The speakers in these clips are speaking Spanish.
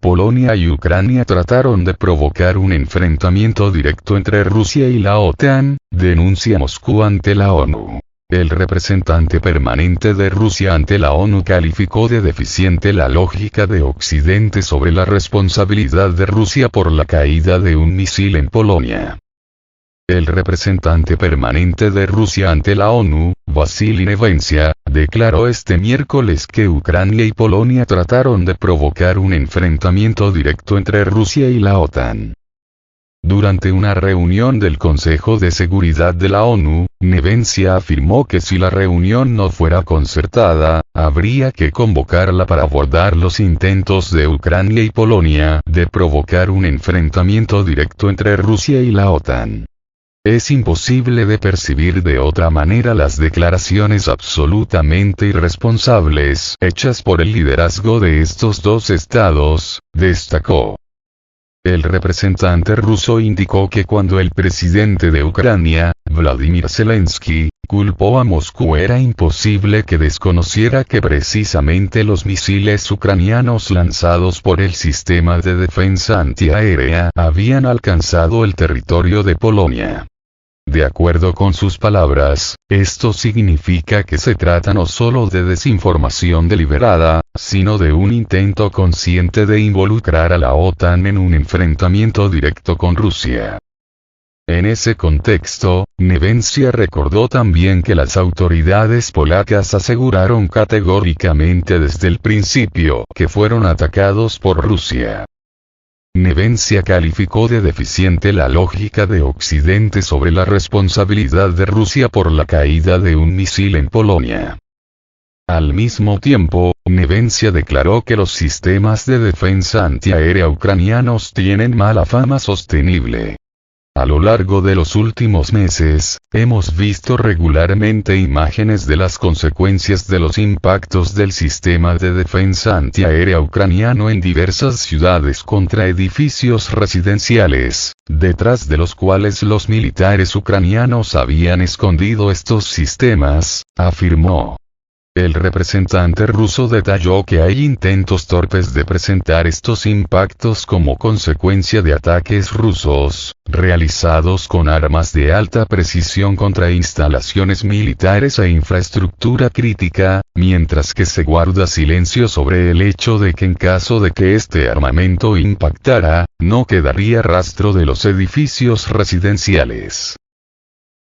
Polonia y Ucrania trataron de provocar un enfrentamiento directo entre Rusia y la OTAN, denuncia Moscú ante la ONU. El representante permanente de Rusia ante la ONU calificó de deficiente la lógica de Occidente sobre la responsabilidad de Rusia por la caída de un misil en Polonia. El representante permanente de Rusia ante la ONU, Vasily Nevencia, declaró este miércoles que Ucrania y Polonia trataron de provocar un enfrentamiento directo entre Rusia y la OTAN. Durante una reunión del Consejo de Seguridad de la ONU, Nevencia afirmó que si la reunión no fuera concertada, habría que convocarla para abordar los intentos de Ucrania y Polonia de provocar un enfrentamiento directo entre Rusia y la OTAN. Es imposible de percibir de otra manera las declaraciones absolutamente irresponsables hechas por el liderazgo de estos dos estados, destacó. El representante ruso indicó que cuando el presidente de Ucrania, Vladimir Zelensky, culpó a Moscú era imposible que desconociera que precisamente los misiles ucranianos lanzados por el sistema de defensa antiaérea habían alcanzado el territorio de Polonia. De acuerdo con sus palabras, esto significa que se trata no solo de desinformación deliberada, sino de un intento consciente de involucrar a la OTAN en un enfrentamiento directo con Rusia. En ese contexto, Nevencia recordó también que las autoridades polacas aseguraron categóricamente desde el principio que fueron atacados por Rusia. Nevencia calificó de deficiente la lógica de Occidente sobre la responsabilidad de Rusia por la caída de un misil en Polonia. Al mismo tiempo, Nevencia declaró que los sistemas de defensa antiaérea ucranianos tienen mala fama sostenible. A lo largo de los últimos meses, hemos visto regularmente imágenes de las consecuencias de los impactos del sistema de defensa antiaérea ucraniano en diversas ciudades contra edificios residenciales, detrás de los cuales los militares ucranianos habían escondido estos sistemas, afirmó. El representante ruso detalló que hay intentos torpes de presentar estos impactos como consecuencia de ataques rusos, realizados con armas de alta precisión contra instalaciones militares e infraestructura crítica, mientras que se guarda silencio sobre el hecho de que en caso de que este armamento impactara, no quedaría rastro de los edificios residenciales.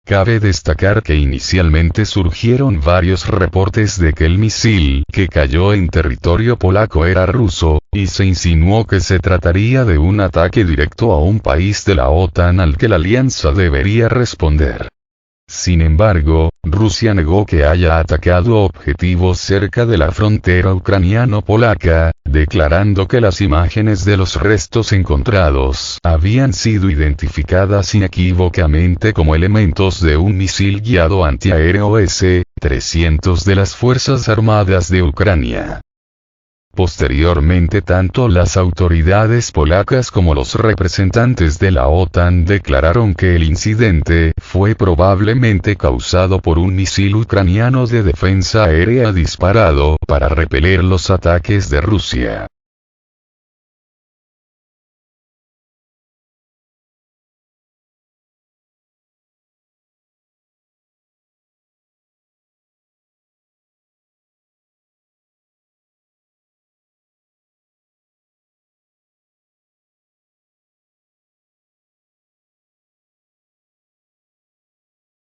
Cabe destacar que inicialmente surgieron varios reportes de que el misil que cayó en territorio polaco era ruso, y se insinuó que se trataría de un ataque directo a un país de la OTAN al que la alianza debería responder. Sin embargo, Rusia negó que haya atacado objetivos cerca de la frontera ucraniano-polaca, declarando que las imágenes de los restos encontrados habían sido identificadas inequívocamente como elementos de un misil guiado antiaéreo S-300 de las Fuerzas Armadas de Ucrania. Posteriormente tanto las autoridades polacas como los representantes de la OTAN declararon que el incidente fue probablemente causado por un misil ucraniano de defensa aérea disparado para repeler los ataques de Rusia.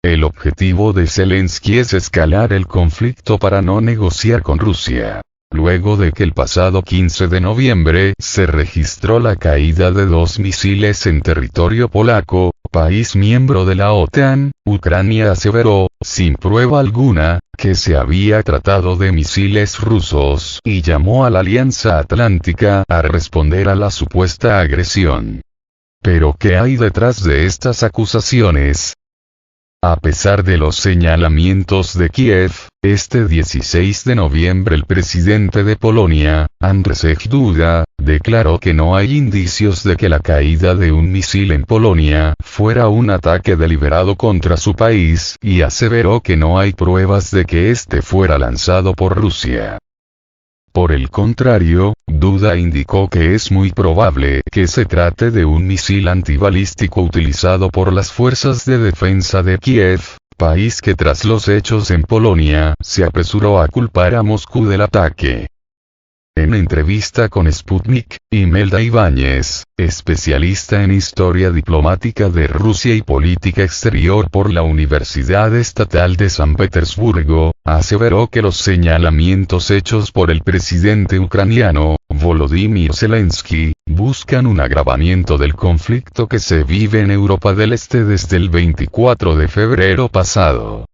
El objetivo de Zelensky es escalar el conflicto para no negociar con Rusia. Luego de que el pasado 15 de noviembre se registró la caída de 2 misiles en territorio polaco, país miembro de la OTAN, Ucrania aseveró, sin prueba alguna, que se había tratado de misiles rusos y llamó a la Alianza Atlántica a responder a la supuesta agresión. ¿Pero qué hay detrás de estas acusaciones? A pesar de los señalamientos de Kiev, este 16 de noviembre el presidente de Polonia, Andrzej Duda, declaró que no hay indicios de que la caída de un misil en Polonia fuera un ataque deliberado contra su país y aseveró que no hay pruebas de que este fuera lanzado por Rusia. Por el contrario, Duda indicó que es muy probable que se trate de un misil antibalístico utilizado por las fuerzas de defensa de Kiev, país que tras los hechos en Polonia se apresuró a culpar a Moscú del ataque. En entrevista con Sputnik, Imelda Ibáñez, especialista en historia diplomática de Rusia y política exterior por la Universidad Estatal de San Petersburgo, aseveró que los señalamientos hechos por el presidente ucraniano, Volodymyr Zelensky, buscan un agravamiento del conflicto que se vive en Europa del Este desde el 24 de febrero pasado.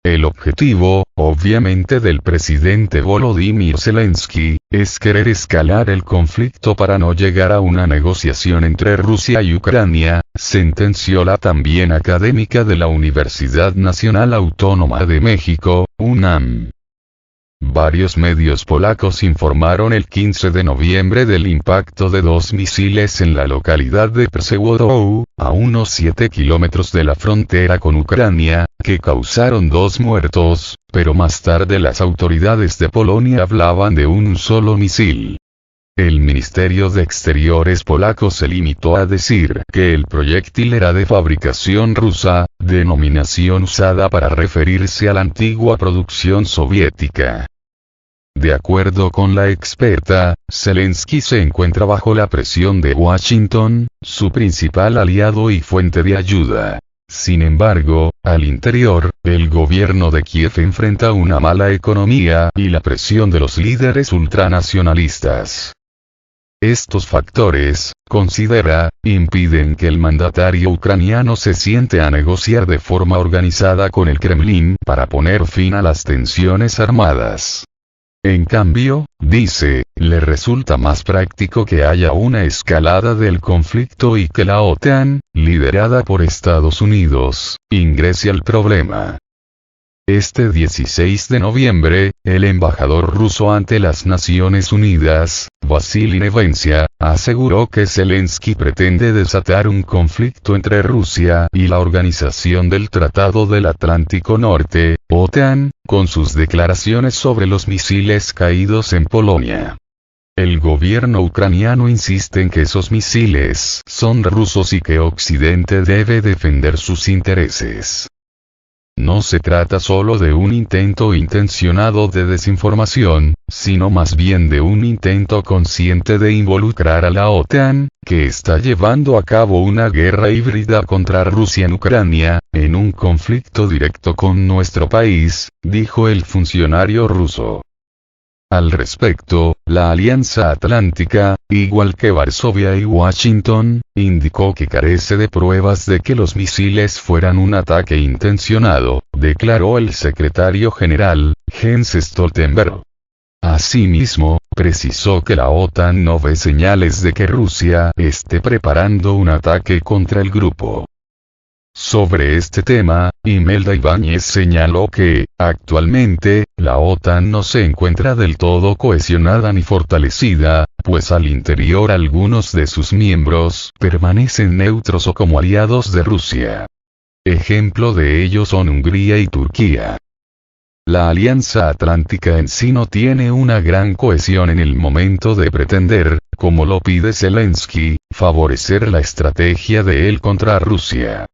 El objetivo, obviamente del presidente Volodymyr Zelensky, es querer escalar el conflicto para no llegar a una negociación entre Rusia y Ucrania, sentenció la también académica de la Universidad Nacional Autónoma de México, UNAM. Varios medios polacos informaron el 15 de noviembre del impacto de 2 misiles en la localidad de Przewodow, a unos 7 kilómetros de la frontera con Ucrania, que causaron 2 muertos, pero más tarde las autoridades de Polonia hablaban de un solo misil. El Ministerio de Exteriores polaco se limitó a decir que el proyectil era de fabricación rusa, denominación usada para referirse a la antigua producción soviética. De acuerdo con la experta, Zelensky se encuentra bajo la presión de Washington, su principal aliado y fuente de ayuda. Sin embargo, al interior, el gobierno de Kiev enfrenta una mala economía y la presión de los líderes ultranacionalistas. Estos factores, considera, impiden que el mandatario ucraniano se siente a negociar de forma organizada con el Kremlin para poner fin a las tensiones armadas. En cambio, dice, le resulta más práctico que haya una escalada del conflicto y que la OTAN, liderada por Estados Unidos, ingrese al problema. Este 16 de noviembre, el embajador ruso ante las Naciones Unidas, Vasily Nevencia, aseguró que Zelensky pretende desatar un conflicto entre Rusia y la Organización del Tratado del Atlántico Norte, OTAN, con sus declaraciones sobre los misiles caídos en Polonia. El gobierno ucraniano insiste en que esos misiles son rusos y que Occidente debe defender sus intereses. No se trata solo de un intento intencionado de desinformación, sino más bien de un intento consciente de involucrar a la OTAN, que está llevando a cabo una guerra híbrida contra Rusia en Ucrania, en un conflicto directo con nuestro país, dijo el funcionario ruso. Al respecto, la Alianza Atlántica, igual que Varsovia y Washington, indicó que carece de pruebas de que los misiles fueran un ataque intencionado, declaró el secretario general, Jens Stoltenberg. Asimismo, precisó que la OTAN no ve señales de que Rusia esté preparando un ataque contra el grupo. Sobre este tema, Imelda Ibáñez señaló que, actualmente, la OTAN no se encuentra del todo cohesionada ni fortalecida, pues al interior algunos de sus miembros permanecen neutros o como aliados de Rusia. Ejemplo de ello son Hungría y Turquía. La Alianza Atlántica en sí no tiene una gran cohesión en el momento de pretender, como lo pide Zelensky, favorecer la estrategia de él contra Rusia.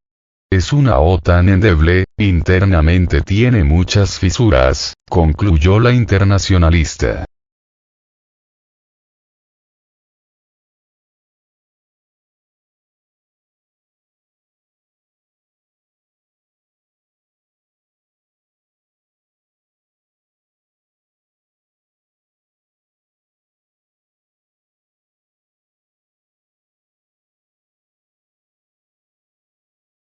Es una OTAN endeble, internamente tiene muchas fisuras, concluyó la internacionalista.